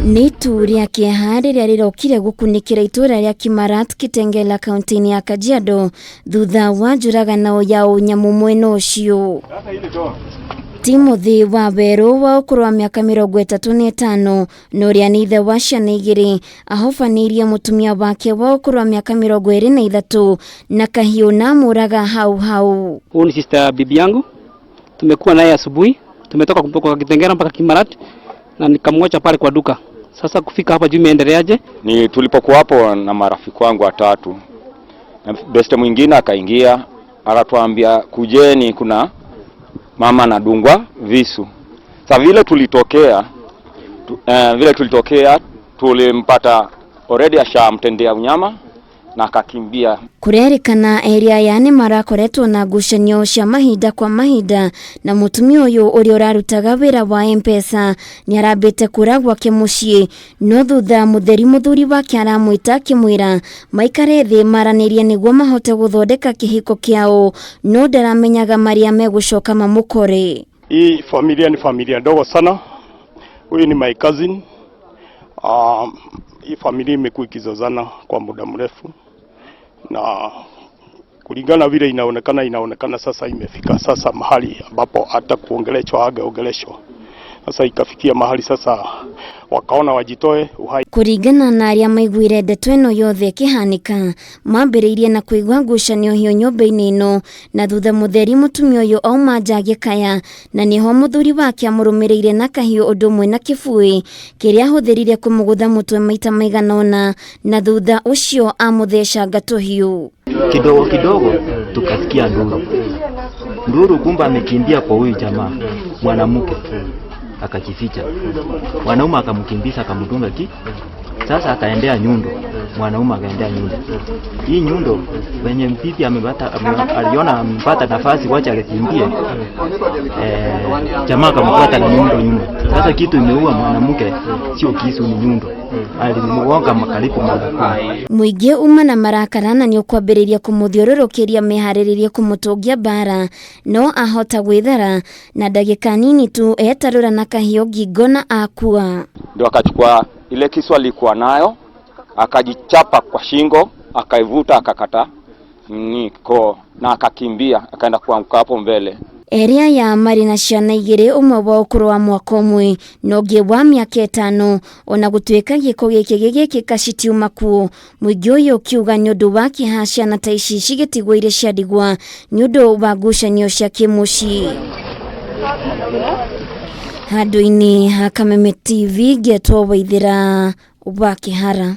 Ni ituura kieha riria rirokire gukunikira ituura ria Kimarat Kitengela kaunti-ini ya Kajiado thutha wa njuragano ya unyamu mwena ucio. Umuuthi wa weru wa ukuru wa miaka 35 nuria ni ithe wa ciana 2 ahofanirie mutumia wake wa ukuru wa miaka 23 na kahiu na muraga hau. Huyu ni sister bibi yangu. Tumekuwa naye asubuhi. Tumetoka kutoka Kitengela mpaka Kimarat na nikamwacha pale kwa duka. Sasa kufika hapa juu imeendeleaje? Ni tulipokuwa hapo na marafiki wangu 3. Na beste mwingine akaingia akatuambia kujeni kuna mama anadungwa visu. Sasa vile tulitokea tulimpata already ashamtendea unyama na akakimbia. Kurerikana area ya nimarakoretwo na ngucanio cia mahinda kwa mahinda na mutumia uyu uri urarutaga wira wa M-Pesa ni arambite kuragwa kimucii no thutha muthuri wake aramwita kimwira maikare thi maranirie niguo mahote guthondeka kihiko kiao no ndaramenyaga maria megucoka mamukore. Hii familia ni familia ndogo sana. Huyu ni my cousin. Hii familia imekuwa ikizozana kwa muda mrefu na kulingana vile inaonekana sasa imefika sasa mahali ambapo hata kuongeleshwa sasa ikafikia mahali sasa wakaona wajitoe uhai. Kurigana na aria maiguire ndeto ino yothe kihanika mambiriirie na kuigwa ngucanio hiyo nyumba-ini ino na thutha mutheri mutumia uyu auma njage kaya na niho muthuri wake amurumirire na kahiu undu umwe na kibui kiria ahuthirire kumugutha mutwe maita maiganona na thutha ucio amutheca ngatuhiu. Kidogo tukasikia nduru kumba amekimbia kwa huyu jamaa mwanamke akajificha. Mwanaume akamkimbiza akamdunga sasa akaendea nyundo. Mwanaume akaendea nyundo. Hii nyundo wenye mpipi aliona amepata nafasi wacha akimbie. Jamaa akamfuata na nyundo nyuma. Sasa kitu imeua mwanamke sio kisu ni nyundo. Alimugonga makaribu mara. Muingi uma na marakarana ni ukwambiriria kumuthiururukiria mehariririe kumutungia bara no ahota gwithara na ndagika nini tu etarura na kahiu ngingo na akua. Ndio akachukua ile kisu alikuwa nayo akajichapa kwa shingo akaivuta akakata niko na akakimbia akaenda kuanguka hapo mbele. Area ya marina ciana 2 umwe wa ukuru wa mwaka umwe nogie wa miaka 5 ona gutweka giko giki kashitiuma kuo muingi uyu kiuga nyundu wa kieha ciana ta ici cigitigwo ire ciadigwa nyundu wa ngucanio cia kimucii. Handu-ini ha Kameme TV getwo waithira wa Kihara.